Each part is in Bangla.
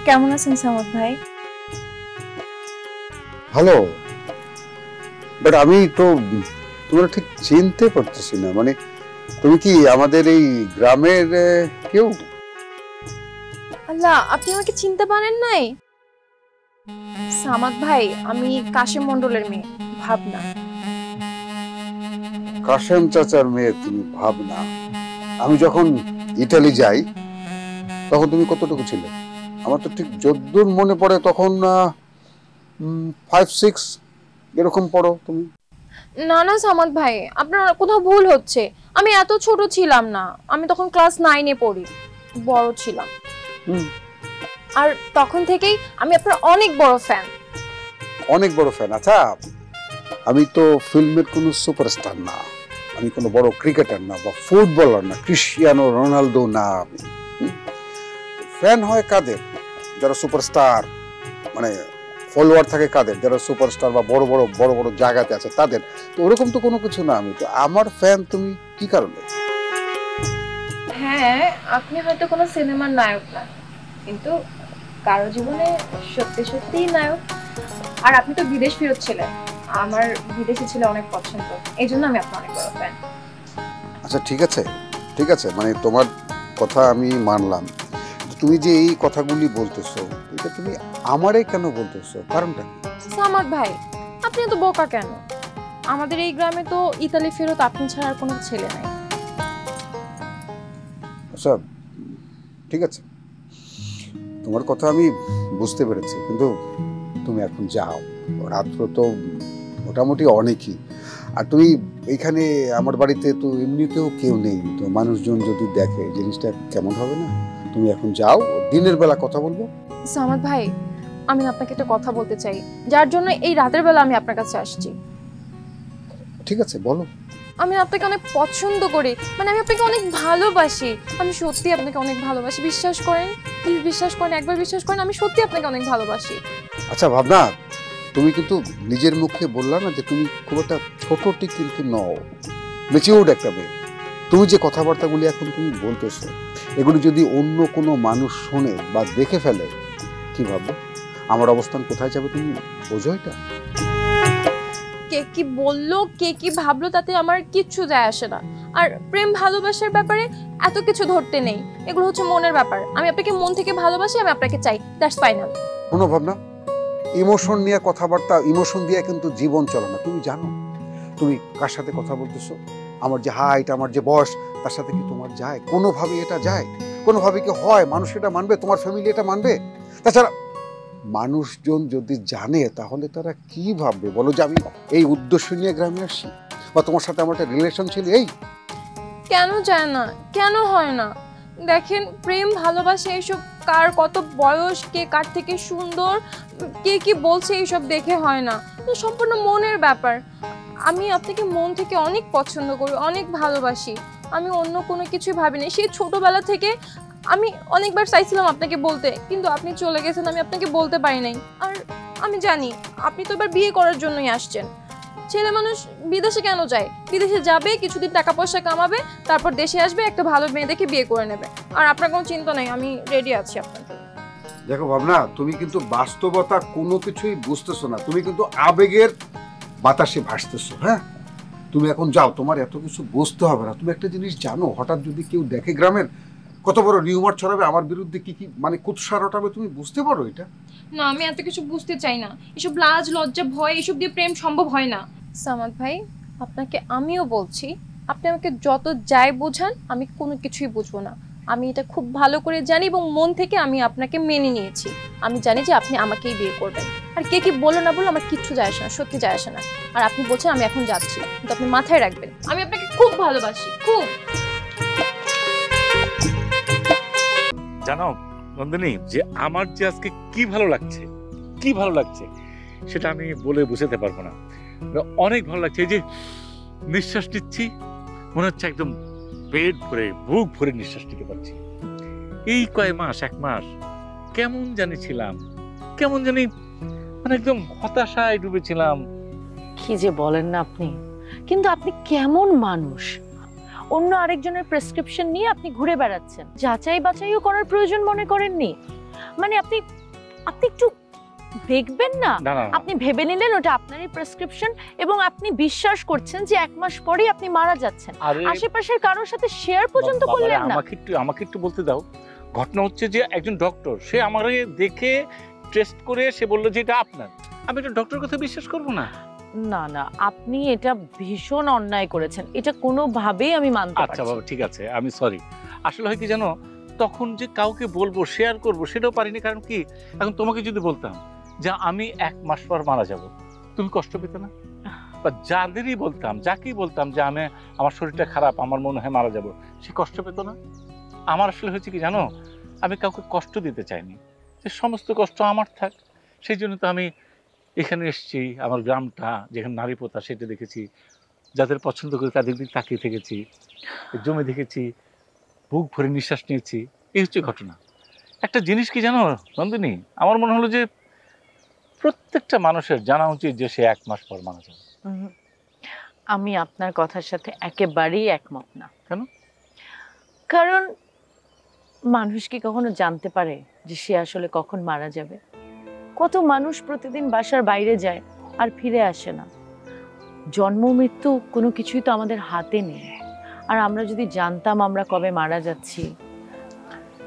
কেমন আছেন সামাদ ভাই? ভালো, বাট আমি তো তোমার ঠিক চিনতে পারতেছি না। মানে তুমি কি আমাদের এই গ্রামের কেউ? আল্লাহ, আপনি আমাকে চিনতে পারেন নাই? সামাদ ভাই, আমি কাশেম মন্ডলের মেয়ে ভাবনা। কাশেম চাচার মেয়ে তুমি ভাবনা? আমি যখন ইতালি যাই তখন তুমি কতটুকু ছিলে? আমার তো ঠিক যদ্দূর মনে পড়ে তখন 5-6 এরকম পড়ো তুমি। না না সামাদ ভাই, আপনার কোথাও ভুল হচ্ছে। আমি এত ছোট ছিলাম না, আমি তখন ক্লাস 9-এ পড়ি, বড় ছিলাম। আর তখন থেকেই আমি আপনার অনেক বড় ফ্যান। অনেক বড় ফ্যান? আচ্ছা, আমি তো ফিল্মের কোনো সুপারস্টার না, আমি কোনো বড় ক্রিকেটার না বা ফুটবলার না, ক্রিশ্চিয়ানো রোনালদো না। আমি ফ্যান হয় কাদের? যারা সুপারস্টার, মানে ফলোয়ার থাকে কাদের? যারা সুপারস্টার বা বড় বড় বড় বড় জায়গাতে আছে তাদের। তো ওরকম তো কোনো কিছু না। আমি তো আমার ফ্যান তুমি কি কারণে? হ্যাঁ, আপনি হয়তো কোনো সিনেমার নায়ক না, কিন্তু কারো জীবনে সত্যি সত্যিই নায়ক। আর আপনি তো বিদেশ ফেরত ছিলেন, আমার বিদেশি ছেলে অনেক পছন্দ, এই জন্য আমি আপনার অনেক বড় ফ্যান। আচ্ছা ঠিক আছে, ঠিক আছে, মানে তোমার কথা আমি মানলাম। তুমি যে এই কথাগুলি বলতেছো, এটা তুমি আমারে কেন বলতেছো? কারণটা কি? সামাদ ভাই, আপনি এত বোকা কেন? আমাদের এই গ্রামে তো ইতালি ফেরত আপনি ছাড়া আর কোনো ছেলে নাই। আচ্ছা ঠিক আছে, তোমার কথা আমি বুঝতে পেরেছি, কিন্তু তুমি এখন যাও, রাত্র তো মোটামুটি অনেকই। আর তুমি এইখানে আমার বাড়িতে তো এমনিতেও কেউ নেই, তো মানুষজন যদি দেখে জিনিসটা কেমন হবে না? তুমি এখন যাও, দিনের বেলা কথা বলবো। সামাদ ভাই, আমি আপনাকে একটা কথা বলতে চাই, যার জন্য এই রাতের বেলা আমি আপনার কাছে আসছি। ঠিক আছে বলো। আমি আপনাকে অনেক পছন্দ করি, মানে আমি আপনাকে অনেক ভালোবাসি। আমি সত্যি আপনাকে অনেক ভালোবাসি, বিশ্বাস করেন, প্লিজ বিশ্বাস করেন, একবার বিশ্বাস করেন, আমি সত্যি আপনাকে অনেক ভালোবাসি। আচ্ছা ভাবনা, তুমি কিন্তু নিজের মুখে বললা না যে তুমি খুব একটা ছোটটি কিন্তু নও, ম্যাচিউরড একটা মেয়ে। তুমি যে কথাবার্তাগুলি এখন তুমি বলতেছো, এগুলি যদি অন্য কোনো মানুষ শোনে বা দেখে ফেলে, কি ভাববে? আমার অবস্থান কোথায় যাবে তুমি বোঝো এটা? কে কি বললো, কে কি ভাবলো, তাতে আমার কিচ্ছু যায় আসে না। আর প্রেম ভালোবাসার ব্যাপারে এত কিছু ধরতে নেই, এগুলো হচ্ছে মনের ব্যাপার। আমি আপনাকে মন থেকে ভালোবাসি, আমি আপনাকে চাই, দ্যাটস ফাইনাল। কোনো ভাবনা, ইমোশন নিয়ে কথাবার্তা, ইমোশন দিয়ে কিন্তু জীবন চলে না, তুমি জানো? তুমি কার সাথে কথা বলতেছো? আমার যে হাইট, আমার যে বয়স, তার সাথে কি তোমার যায়? কোনোভাবে এটা যায়? কোনোভাবে কি হয়? মানুষ এটা মানবে? তোমার ফ্যামিলি এটা মানবে? তাছাড়া মানুষজন যদি জানে তাহলে তারা কি ভাববে বলো? যে আমি এই উদ্দেশ্য নিয়ে গ্রামে আসি বা তোমার সাথে আমার একটা রিলেশন ছিল। এই কেন যায় না, কেন হয় না? দেখেন, প্রেম ভালোবাসা এইসব কার কত বয়স, কে কার থেকে সুন্দর, কে কি বলছে, এইসব দেখে হয় না, তো সম্পূর্ণ মনের ব্যাপার। আমি আপনাকে মন থেকে অনেক পছন্দ করি, অনেক ভালোবাসি। আমি অন্য কোনো কিছুই ভাবিনি। সেই ছোটবেলা থেকে আমি অনেকবার চাইছিলাম আপনাকে বলতে, কিন্তু আপনি চলে গেছেন, আমি আপনাকে বলতে পারি নাই। আর আমি জানি আপনি তো এবার বিয়ে করার জন্যই আসছেন। ছেলে মানুষ বিদেশে কেন যায়? বিদেশে যাবে, কিছুদিন টাকা পয়সা কামাবে, তারপর দেশে আসবে, একটা ভালো মেয়ে দেখে বিয়ে করে নেবে। আর আপনার কোনো চিন্তা নেই, আমি রেডি আছি আপনার জন্য। দেখো ভাবনা, তুমি কিন্তু বাস্তবতা কোনো কিছুই বুঝতেছো না, তুমি কিন্তু আবেগের বাতাসে ভাসতেছো। হ্যাঁ, তুমি এখন যাও, তোমার এত কিছু বুঝতে হবে না। তুমি একটা জিনিস জানো, হঠাৎ যদি কেউ দেখে গ্রামের, কত বড় রিউমার ছড়াবে আমার বিরুদ্ধে, কি কি মানে কুৎসা রটাবে, তুমি বুঝতে পারো এটা? না, আমি এত কিছু বুঝতে চাই না। এসব লাজ লজ্জা ভয় এসব দিয়ে প্রেম সম্ভব হয় না। সামাদ ভাই, আপনাকে আমিও বলছি, আপনি আমাকে যত যাই বোঝান, আমি কোনো কিছুই বুঝবো না। আমি এটা খুব ভালো করে জানি এবং মন থেকে আমি আপনাকে মেনে নিয়েছি। আমি জানি যে আপনি আমাকেই বিয়ে করবেন। আর কে কি বলো না বলো আমার কিচ্ছু যায় আসে না, সত্যি যায় আসে না। আর আপনি বলছেন আমি এখন যাচ্ছি, কিন্তু আপনি মাথায় রাখবেন আমি আপনাকে খুব ভালোবাসি, খুব। জানো নন্দিনী, যে আমার যে আজকে কি ভালো লাগছে, কি ভালো লাগছে সেটা আমি বলে বুঝাতে পারবো না। অনেক ভালো লাগছে। এই যে নিঃশ্বাস নিচ্ছি, মনে হচ্ছে একদম পেট ভরে বুক ভরে নিঃশ্বাস নিতে পারছি। এই কয় মাস, 1 মাস কেমন জানি ছিলাম, কেমন জানি মানে একদম হতাশায় ডুবেছিলাম। কি যে বলেন না আপনি, কিন্তু আপনি কেমন মানুষ? অন্য আরেকজনের প্রেসক্রিপশন নিয়ে আপনি ঘুরে বেড়াচ্ছেন, যাচাই বাছাইও করার প্রয়োজন মনে করেননি? মানে আপনি আপনি একটু দেখবেন না? না না আপনি ভেবে নিলেন ওটা আপনারই প্রেসক্রিপশন এবং আপনি বিশ্বাস করছেন যে 1 মাস পরেই আপনি মারা যাচ্ছেন। আরে আশেপাশের কারোর সাথে শেয়ার পর্যন্ত বাবারে, করলেন না। আমাকে একটু বলতে দাও। ঘটনা হচ্ছে যে একজন ডক্টর, সে আমারে দেখে টেস্ট করে সে বলল যে এটা আপনার। আমি একটা ডক্টরের কথা বিশ্বাস করব না? না না, আপনি এটা ভীষণ অন্যায় করেছেন, এটা কোনোভাবেই আমি মানতে আচ্ছা পারছি বাবা, ঠিক আছে, আমি সরি। আসলে হয় কি জানো, তখন যে কাউকে বলবো, শেয়ার করব, সেটাও পারিনি। কারণ কি, এখন তোমাকে যদি বলতাম যে আমি 1 মাস পর মারা যাব, তুমি কষ্ট পেতে না? বা যাদেরই বলতাম, যাকেই বলতাম যে আমার শরীরটা খারাপ, আমার মনে হয় মারা যাব, সে কষ্ট পেত না? আমার আসলে হয়েছে কি জানো, আমি কাউকে কষ্ট দিতে চাইনি, যে সমস্ত কষ্ট আমার থাক। সেই জন্য তো আমি এখানে এসেছি, আমার গ্রামটা যেখানে নারী প্রথা সেটা দেখেছি, যাদের পছন্দ করি তাদের দিকে তাকিয়ে থেকেছি, জমি দেখেছি, বুক ভরে নিঃশ্বাস নিয়েছি। এই হচ্ছে ঘটনা। একটা জিনিস কি জানো নন্দিনী, আমার মনে হলো যে প্রত্যেকটা মানুষের জানা উচিত যে সে 1 মাস পর মারা যাবে। আমি আপনার কথার সাথে একেবারেই একমত না। কেন? কারণ মানুষ কি কখনো জানতে পারে যে সে আসলে কখন মারা যাবে? কত মানুষ প্রতিদিন বাসার বাইরে যায় আর ফিরে আসে না। জন্ম মৃত্যু কোনো কিছুই তো আমাদের হাতে নেই। আর আমরা যদি জানতাম আমরা কবে মারা যাচ্ছি,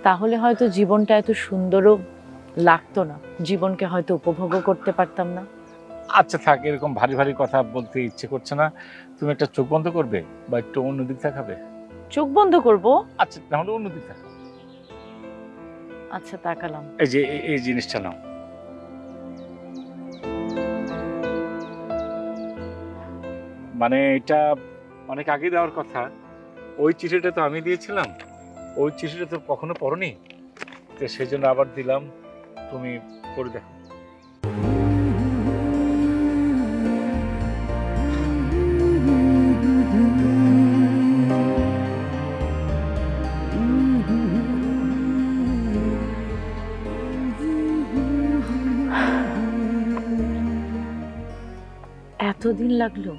তাহলে হয়তো জীবনটা এত সুন্দরও লাগতো না, জীবনকে হয়তো উপভোগও করতে পারতাম না। আচ্ছা থাক, এরকম ভারী ভারী কথা বলতে ইচ্ছে করছে না। তুমি একটা চোখ বন্ধ করবে বা একটু অন্যদিক তাকাবে? চোখ বন্ধ করব? আচ্ছা তাহলে অন্যদিক তাকাও। আচ্ছা তাকালাম। এই যে এই জিনিসটা নাও। মানে এটা অনেক আগে দেওয়ার কথা। ওই চিঠিটা তো আমি দিয়েছিলাম, ওই চিঠিটা তো কখনো পড়নি, তো সেই জন্য আবার দিলাম, তুমি পড়ে দেখো। এতদিন লাগলো?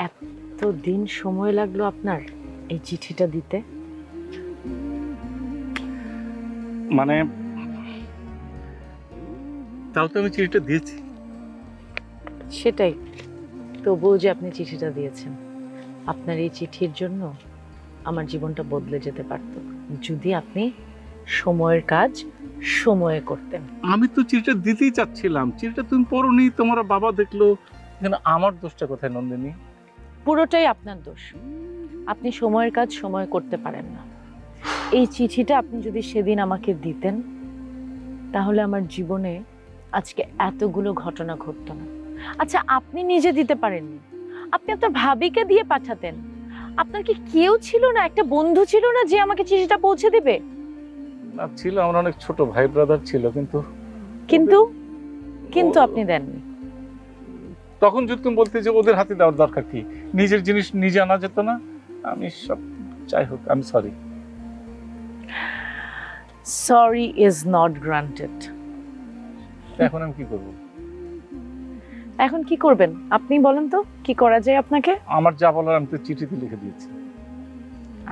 এতদিন সময় লাগলো আপনার এই চিঠিটা দিতে? মানে তাও তো আমি চিঠিটা দিয়েছি। সেটাই, তবুও যে আপনি চিঠিটা দিয়েছেন, আপনার এই চিঠির জন্য আমার জীবনটা বদলে যেতে পারত যদি আপনি সময়ের কাজ সময়ে করতেন। আমি তো চিঠিটা দিতেই চাচ্ছিলাম, চিঠিটা তুমি পড়োনি, তোমার বাবা দেখলো, এখানে আমার দোষটা কোথায় নন্দিনী? পুরোটাই আপনার দোষ। আপনি সময়ের কাজ সময় করতে পারেন না। এই চিঠিটা আপনি যদি সেদিন আমাকে দিতেন, তাহলে আমার জীবনে আজকে এতগুলো ঘটনা ঘটতো না। আচ্ছা, আপনি নিজে দিতে পারেননি, আপনি আপনার ভাবিকে দিয়ে পাঠাতেন। আপনার কি কেউ ছিল না, একটা বন্ধু ছিল না যে আমাকে চিঠিটা পৌঁছে দেবে? না ছিল, আমার অনেক ছোট ভাই ব্রাদার ছিল, কিন্তু কিন্তু কিন্তু আপনি দেননি। তখন যদি তুমি বলতে যে ওদের হাতে দেওয়ার দরকার কি, নিজের জিনিস নিজে আনা যেত না? আমি সব যাই হোক, আমি sorry. Sorry is not granted. এখন আমি কি করব? এখন কি করবেন আপনি বলেন তো, কি করা যায় আপনাকে? আমার যা বলার আমি তো চিঠিতে লিখে দিয়েছি।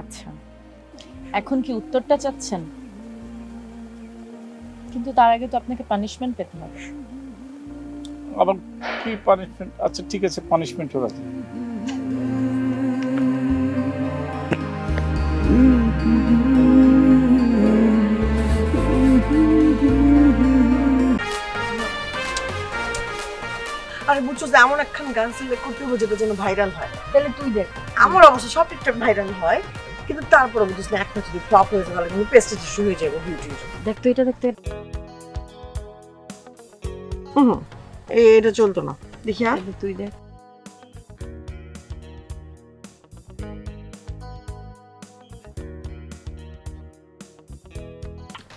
আচ্ছা, এখন কি উত্তরটা চাচ্ছেন? কিন্তু তার আগে তো আপনাকে পানিশমেন্ট পেতে হবে। আবার কি পানিশমেন্ট? আচ্ছা ঠিক আছে, পানিশমেন্ট হয়ে গেছে। আরে বুঝছো যে এমন একখান গান সিলেক্ট করতে হবে যেটা যেন ভাইরাল হয়। তাহলে তুই দেখ। আমার অবশ্য সব টিকটক ভাইরাল হয়, কিন্তু তারপরে বুঝছিস না, একটা যদি ফ্লপ হয়ে যায় তাহলে কিন্তু পেস্টেজ ইস্যু হয়ে যাবে ভিউটির। দেখ তো এটা, দেখতে এটা চলতো না, দেখি। আর তুই দেখ।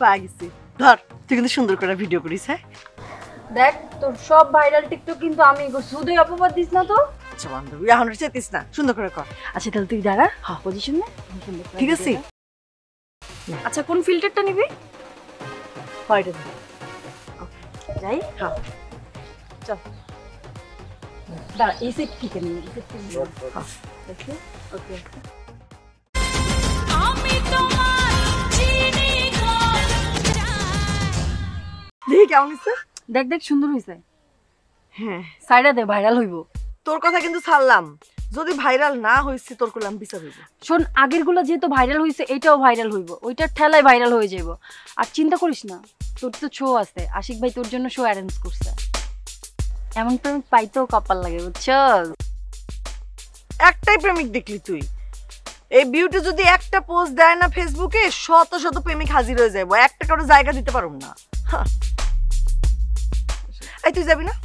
পাই গেছি। ধর, তুই কিন্তু সুন্দর করে ভিডিও করিস। হ্যাঁ দেখ, তোর সব ভাইরাল টিকটক কিন্তু আমি করছি, শুধুই অপবাদ দিস না তো। আচ্ছা বান্ধবী, এখন চেতিস না, সুন্দর করে কর। আচ্ছা তাহলে তুই দাঁড়া পজিশন নে। ঠিক আছে। আচ্ছা কোন ফিল্টারটা নিবি? হয়টা যাই। হ্যাঁ চল। দাঁড়া এই সেট থেকে নিয়ে ওকে দেখি কেমন হচ্ছে? দেখ দেখ সুন্দর হয়েছে হ্যাঁ, সাইডা দে ভাইরাল হইব। তোর কথা কিন্তু ছাড়লাম, যদি ভাইরাল না হয়েছে তোর করলাম বিচার হইব। শোন আগের গুলো যেহেতু ভাইরাল হয়েছে এটাও ভাইরাল হইব, ওইটার ঠেলায় ভাইরাল হয়ে যাইব। আর চিন্তা করিস না, তোর তো শো আছে, আশিক ভাই তোর জন্য শো অ্যারেঞ্জ করছে। এমন প্রেমিক পাইতেও কপাল লাগে বুঝছস। একটাই প্রেমিক দেখলি তুই, এই বিউটি যদি একটা পোস্ট দেয় না ফেসবুকে, শত শত প্রেমিক হাজির হয়ে যাবো, একটা কারো জায়গা দিতে পারুম না। হ্যাঁ। এই তুই যাবি না?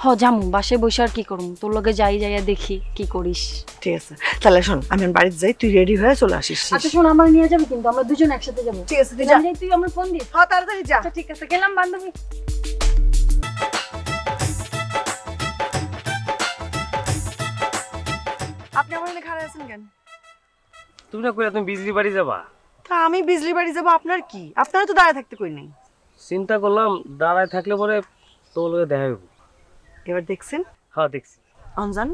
হ জামু, বাসায় বসে আর কি করুম, তোর লগে যাইয়া দেখি কি করিস। ঠিক আছে, তাহলে শোন আমি বাড়িতে যাই, তুই রেডি হয়ে চলে আসিস। আচ্ছা শোন, আমার নিয়ে যাবে কিন্তু, আমরা দুজন একসাথে যাবো। ঠিক আছে, তুই যা। তুই আমার ফোন দিস। হ্যাঁ তাড়াতাড়ি যা। আচ্ছা ঠিক আছে, গেলাম বান্ধবী। আপনি আমার এখানে খাড়া আছেন কেন? তুমি না কইলা তুমি বিজলি বাড়ি যাবা? তা আমি বিজলি বাড়ি যাবো, আপনার কি? আপনারা তো দাঁড়ায় থাকতে কই নাই। চিন্তা করলাম দাঁড়ায় থাকলে পরে তোর লগে দেখা হইব। এবার দেখছেন? হ্যাঁ দেখছি। অনজান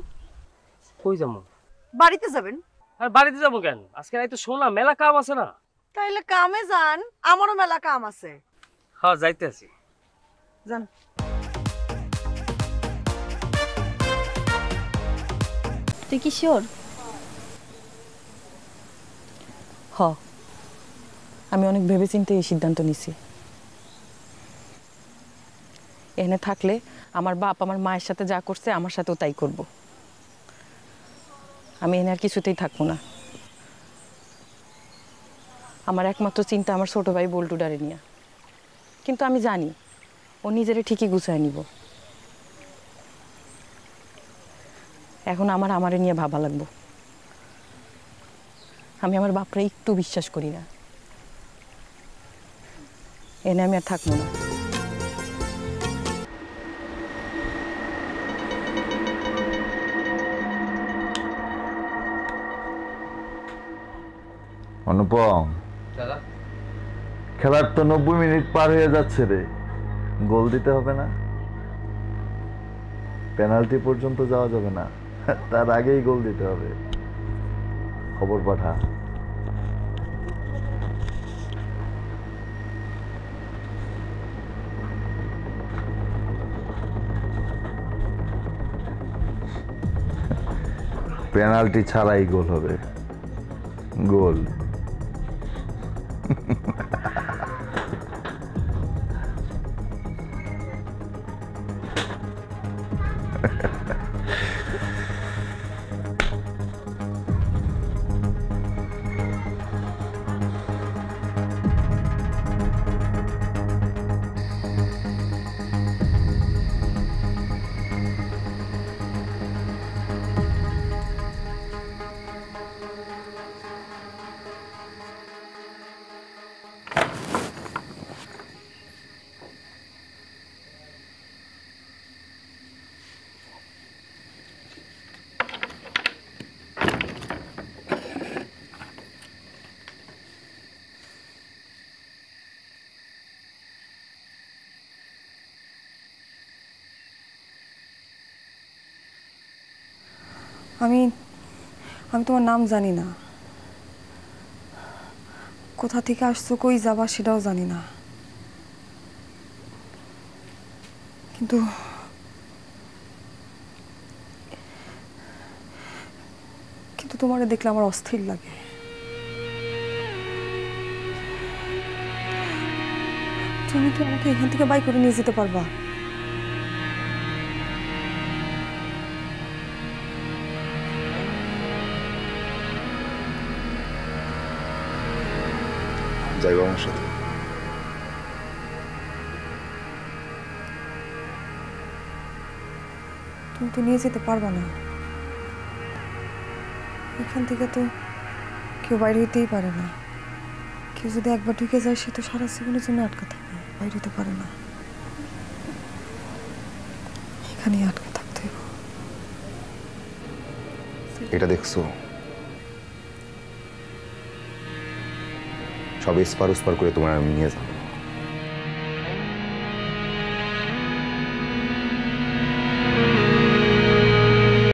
কই যাবো? বাড়িতে যাবেন? আর বাড়িতে যাবো কেন? আজকে রাইতে শোনা মেলা কাম আছে না? তাইলে কামে যান, আমারও মেলা কাম আছে। হ্যাঁ যাইতে আছি। যান। তুই কি শিওর? হ, আমি অনেক ভেবেচিন্তে এই সিদ্ধান্ত নিছি। এখানে থাকলে আমার বাপ আমার মায়ের সাথে যা করছে আমার সাথেও তাই করব। আমি এখানে আর কিছুতেই থাকবো না। আমার একমাত্র চিন্তা আমার ছোট ভাই বল্টুডারে নিয়ে, কিন্তু আমি জানি ও নিজেরে ঠিকই গুছায় নিব। এখন আমারে নিয়ে ভাবা লাগবো। আমি আমার বাপরে একটু বিশ্বাস করি না, এনে আমি আর থাকবো না। অনুপম, খেলার তো 90 মিনিট পার হয়ে যাচ্ছে রে, গোল দিতে হবে না? পেনাল্টি পর্যন্ত যাওয়া যাবে না, তার আগেই গোল দিতে হবে। খবর পাঠা। পেনাল্টি ছাড়াই গোল হবে। গোল। আমি তোমার নাম জানি না, কোথা থেকে আসছো, কই যাবা সেটাও জানি না, কিন্তু তোমারে দেখলে আমার অস্থির লাগে। তুমি কি আমাকে এখান থেকে বাই করে নিয়ে যেতে পারবা? যাইব আমার সাথে? তুমি তো নিয়ে যেতে পারবা না, এখান থেকে তো কেউ বাইরে হইতেই পারে না। কেউ যদি একবার ঢুকে যায় সে তো সারা জীবনের জন্য আটকা থাকে, বাইরে হতে পারে না, এখানেই আটকা থাকতে হবে। এটা দেখছো, সব এসপার ওসপার করে তোমার আমি নিয়ে যাবো।